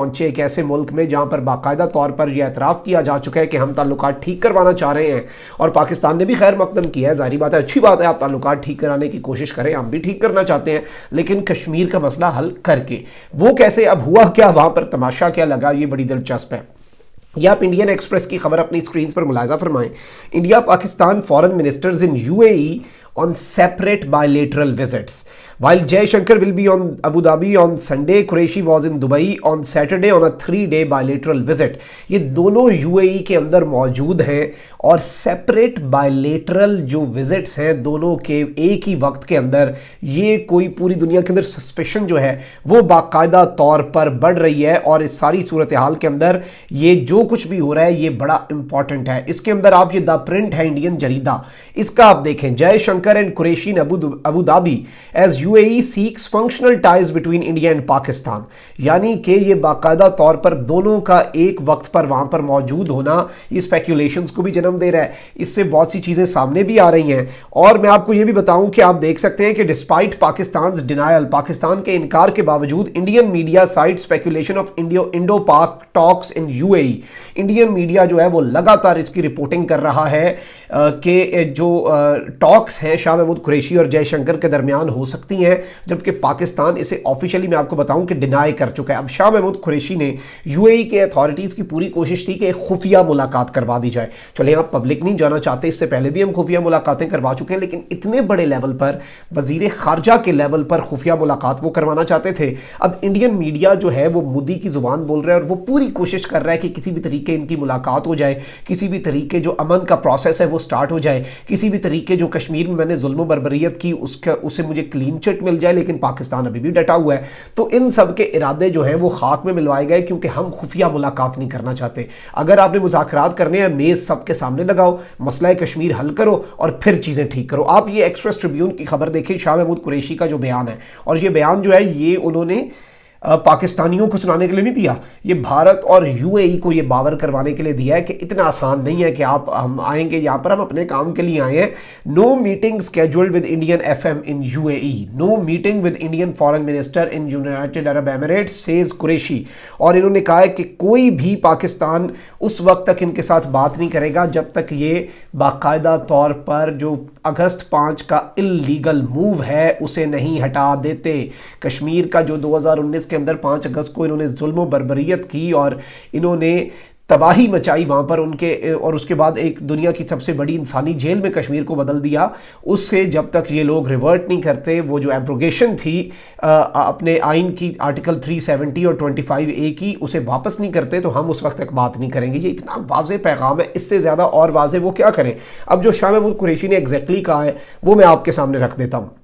پہنچے ایک ایسے ملک میں جہاں پر باقاعدہ طور پر یہ اعتراف کیا جا چکا ہے کہ ہم تعلقات ٹھیک کروانا چاہ رہے ہیں، اور پاکستان نے بھی خیر مقدم کیا ہے، ظاہری بات ہے، اچھی بات ہے، آپ تعلقات ٹھیک کرانے کی کوشش کریں، ہم بھی ٹھیک کرنا چاہتے ہیں، لیکن کشمیر کا مسئلہ حل کر کے وہ کیسے، اب ہوا کیا، وہاں پر تماشا کیا لگا، یہ بڑی دلچسپ ہے۔ یہ آپ انڈین ایکسپریس کی خبر اپنی سکرینز پر ملاحظہ فرمائیں۔ India Pakistan foreign ministers in UAE on separate bilateral visits. While Jay Shankar will be on Abu Dhabi on Sunday, Qureshi was in Dubai on Saturday on a 3-day bilateral visit. یہ دونوں UAE کے اندر موجود ہیں اور separate bilateral جو visits ہیں دونوں کے ایک ہی وقت کے اندر، یہ کوئی پوری دنیا کے اندر سسپیشن جو ہے وہ باقاعدہ طور پر بڑھ رہی ہے، اور اس ساری صورتحال کے اندر یہ جو کچھ بھی ہو رہا ہے یہ بڑا امپورٹنٹ ہے۔ اس کے اندر آپ یہ دا پرنٹ ہے انڈین جریدہ، اس کا آپ دیکھیں، جے Shankar and Qureshi in Abu Dhabi as UAE seeks functional ties between India and Pakistan، یعنی کہ یہ باقاعدہ طور پر دونوں کا ایک وقت پر وہاں پر موجود ہونا یہ سپیکولیشنز کو بھی جنم دے رہا ہے، اس سے بہت سی چیزیں سامنے بھی آ رہی ہیں۔ اور میں آپ کو یہ بھی بتاؤں کہ آپ دیکھ سکتے ہیں کہ ڈسپائٹ پاکستان's denial، پاکستان کے انکار کے باوجود Indian media site speculation of Indo Pak talks in UAE، Indian media جو ہے وہ لگاتار اس کی رپورٹنگ کر رہا ہے کہ جو ٹاکس ہیں شاہ محمود قریشی اور جے شنکر کے درمیان ہو سکتی ہیں، جبکہ پاکستان اسے آفیشلی میں آپ کو بتاؤں کہ ڈینائی کر چکا ہے۔ اب شاہ محمود قریشی نے UAE کے اتھارٹیز کی پوری کوشش تھی کہ ایک خفیہ ملاقات کروا دی جائے، چلیں آپ پبلک نہیں جانا چاہتے، اس سے پہلے بھی ہم خفیہ ملاقاتیں کروا چکے ہیں، لیکن اتنے بڑے لیول پر، وزیر خارجہ کے لیول پر خفیہ ملاقات وہ کروانا چاہتے تھے۔ اب انڈین میڈیا جو ہے وہ مودی کی زبان بول رہا ہے، اور وہ پوری کوشش کر رہا ہے کہ کسی بھی طریقے ان کی ملاقات ہو جائے، کسی بھی طریقے جو امن کا پروسیس ہے وہ سٹارٹ ہو جائے، کسی بھی طریقے جو کشمیر میں نے ظلم و بربریت کی اسے مجھے کلین چٹ مل جائے، لیکن پاکستان ابھی بھی ڈٹا ہوا ہے۔ تو ان سب کے ارادے جو ہیں وہ خاک میں ملوائے گئے، کیونکہ ہم خفیہ ملاقات نہیں کرنا چاہتے۔ اگر آپ نے مذاکرات کرنے ہیں، میز سب کے سامنے لگاؤ، مسئلہ کشمیر حل کرو اور پھر چیزیں ٹھیک کرو۔ آپ یہ ایکسپریس ٹریبیون کی خبر دیکھیں، شاہ محمود قریشی کا جو بیان ہے، اور یہ بیان جو ہے یہ انہوں نے پاکستانیوں کو سنانے کے لیے نہیں دیا، یہ بھارت اور UAE کو یہ باور کروانے کے لیے دیا ہے کہ اتنا آسان نہیں ہے کہ ہم آئیں گے یہاں پر، ہم اپنے کام کے لیے آئے ہیں۔ No meeting scheduled with Indian FM in UAE، no meeting with Indian foreign minister in United Arab Emirates says Qureshi, اور انہوں نے کہا ہے کہ کوئی بھی پاکستان اس وقت تک ان کے ساتھ بات نہیں کرے گا جب تک یہ باقاعدہ طور پر جو اگست 5 کا اللیگل موو ہے اسے نہیں ہٹا دیتے۔ کشمیر کا جو 2019 کے اندر 5 اگست کو انہوں نے ظلم و بربریت کی اور انہوں نے تباہی مچائی وہاں پر ان کے، اور اس کے بعد ایک دنیا کی سب سے بڑی انسانی جیل میں کشمیر کو بدل دیا، اس سے جب تک یہ لوگ ریورٹ نہیں کرتے، وہ جو ایبروگیشن تھی اپنے آئین کی آرٹیکل 370 اور 25A کی، اسے واپس نہیں کرتے تو ہم اس وقت تک بات نہیں کریں گے۔ یہ اتنا واضح پیغام ہے، اس سے زیادہ اور واضح وہ کیا کریں۔ اب جو شاہ محمود قریشی نے ایگزیکٹلی کہا ہے وہ میں آپ کے سامنے رکھ دیتا ہوں۔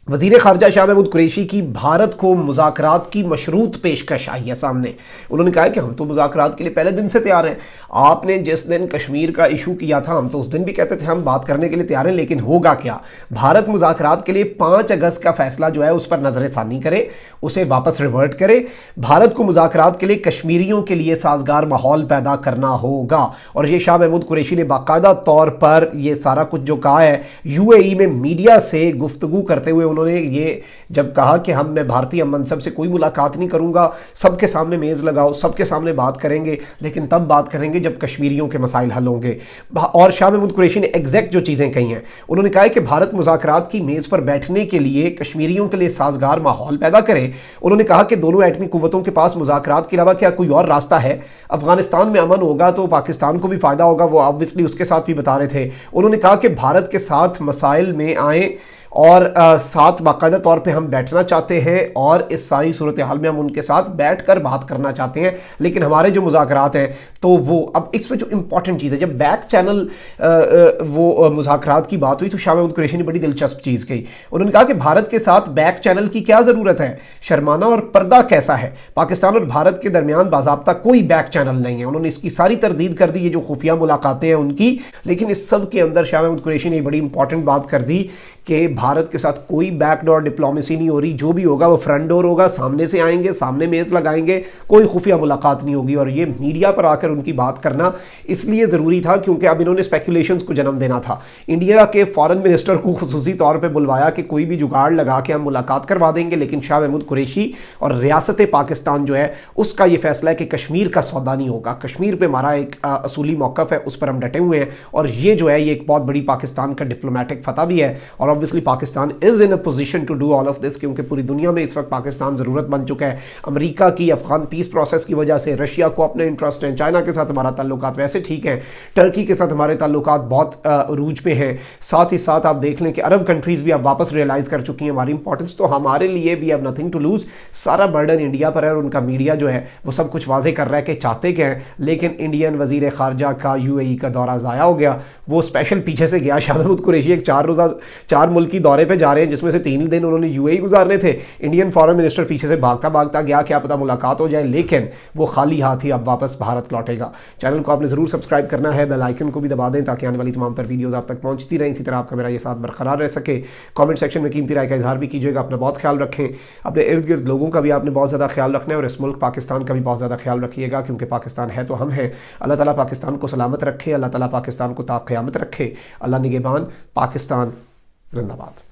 وزیر خارجہ شاہ محمود قریشی کی بھارت کو مذاکرات کی مشروط پیشکش آئی ہے سامنے۔ انہوں نے کہا کہ ہم تو مذاکرات کے لیے پہلے دن سے تیار ہیں، آپ نے جس دن کشمیر کا ایشو کیا تھا ہم تو اس دن بھی کہتے تھے ہم بات کرنے کے لیے تیار ہیں، لیکن ہوگا کیا؟ بھارت مذاکرات کے لیے 5 اگست کا فیصلہ جو ہے اس پر نظر ثانی کرے، اسے واپس ریورٹ کرے۔ بھارت کو مذاکرات کے لیے کشمیریوں کے لیے سازگار ماحول پیدا کرنا ہوگا، اور یہ شاہ محمود قریشی نے باقاعدہ طور پر یہ سارا کچھ جو کہا ہے UAE میں میڈیا سے گفتگو کرتے ہوئے، انہوں نے یہ جب کہا کہ میں بھارتی منصب سے کوئی ملاقات نہیں کروں گا، سب کے سامنے میز لگاؤ، سب کے سامنے بات کریں گے، لیکن تب بات کریں گے جب کشمیریوں کے مسائل حل ہوں گے۔ اور شاہ محمود قریشی نے ایگزیکٹ جو چیزیں کہی ہیں، انہوں نے کہا کہ بھارت مذاکرات کی میز پر بیٹھنے کے لیے کشمیریوں کے لیے سازگار ماحول پیدا کرے۔ انہوں نے کہا کہ دونوں ایٹمی قوتوں کے پاس مذاکرات کے علاوہ کیا کوئی اور راستہ ہے؟ افغانستان میں امن ہوگا تو پاکستان کو بھی فائدہ ہوگا، وہ آبویسلی اس کے ساتھ بھی بتا رہے تھے۔ انہوں نے کہا کہ بھارت کے ساتھ مسائل میں آئیں اور ساتھ باقاعدہ طور پہ ہم بیٹھنا چاہتے ہیں، اور اس ساری صورتحال میں ہم ان کے ساتھ بیٹھ کر بات کرنا چاہتے ہیں، لیکن ہمارے جو مذاکرات ہیں تو وہ اب اس میں جو امپورٹنٹ چیز ہے، جب بیک چینل وہ مذاکرات کی بات ہوئی تو شاہ محمود قریشی نے بڑی دلچسپ چیز کہی۔ انہوں نے کہا کہ بھارت کے ساتھ بیک چینل کی کیا ضرورت ہے، شرمانہ اور پردہ کیسا ہے؟ پاکستان اور بھارت کے درمیان باضابطہ کوئی بیک چینل نہیں ہے۔ انہوں نے اس کی ساری تردید کر دی، یہ جو خفیہ ملاقاتیں ہیں ان کی، لیکن اس سب کے اندر شاہ محمود قریشی نے بڑی امپورٹنٹ بات کر دی کہ بھارت کے ساتھ کوئی بیک ڈور ڈپلومیسی نہیں ہو رہی، جو بھی ہوگا وہ فرنٹ ڈور ہوگا، سامنے سے آئیں گے، سامنے میز لگائیں گے، کوئی خفیہ ملاقات نہیں ہوگی. اور یہ میڈیا پر آ کر ان کی بات کرنا اس لیے ضروری تھا کیونکہ اب انہوں نے اسپیکولیشنز کو جنم دینا تھا. انڈیا کے فارن منسٹر کو خصوصی طور پہ بلوایا کہ کوئی بھی جگاڑ لگا کے ہم ملاقات کروا دیں گے، لیکن شاہ محمود قریشی اور ریاست پاکستان جو ہے اس کا یہ فیصلہ ہے کہ کشمیر کا سودا نہیں ہوگا. کشمیر پہ ہمارا ایک اصولی موقف ہے، اس پر ہم ڈٹے ہوئے ہیں، اور یہ جو ہے یہ ایک بہت بڑی پاکستان کا ڈپلومیٹک فتح بھی ہے. اور obviously Pakistan is in a position to do all of this, کیونکہ پوری دنیا میں اس وقت پاکستان ضرورت بن چکا ہے. امریکہ کی افغان پیس پروسیس کی وجہ سے رشیا کو اپنے انٹرسٹ ہیں، چائنا کے ساتھ ہمارا تعلقات ویسے ٹھیک ہیں، ٹرکی کے ساتھ ہمارے تعلقات بہت عروج پہ ہیں. ساتھ ہی ساتھ آپ دیکھ لیں کہ عرب کنٹریز بھی اب واپس ریئلائز کر چکی ہیں ہماری امپورٹنس. تو ہمارے لیے we have nothing to lose. سارا برڈن انڈیا پر ہے، اور ان کا میڈیا جو ہے وہ سب کچھ واضح کر رہا ہے کہ چاہتے کیا ہیں. لیکن انڈین وزیر خارجہ کا UAE کا دورہ ضائع ہو گیا. وہ اسپیشل پیچھے سے گیا. شاہ محمود قریشی ایک 4 ملکی دورے پہ جا رہے ہیں جس میں سے 3 دن انہوں نے UAE گزارنے تھے. انڈین فارن منسٹر پیچھے سے بھاگتا بھاگتا گیا، کیا پتہ ملاقات ہو جائے، لیکن وہ خالی ہاتھ ہی اب واپس بھارت لوٹے گا. چینل کو آپ نے ضرور سبسکرائب کرنا ہے، بیل آئیکن کو بھی دبا دیں تاکہ آنے والی تمام تر ویڈیوز آپ تک پہنچتی رہیں. اسی طرح آپ کا میرا یہ ساتھ برقرار رہ سکے. کامنٹ سیکشن میں قیمتی رائے کا اظہار بھی کیجیے گا. اپنا بہت خیال رکھیں، اپنے ارد گرد لوگوں کا بھی آپ نے بہت زیادہ خیال رکھنا ہے، اور اس ملک پاکستان کا بھی بہت زیادہ خیال رکھیے گا، کیونکہ پاکستان ہے تو ہم ہیں. اللہ تعالیٰ پاکستان کو سلامت رکھے، اللہ تعالیٰ پاکستان کو تا قیامت رکھے. اللہ نگہبان. پاکستان زندہ باد.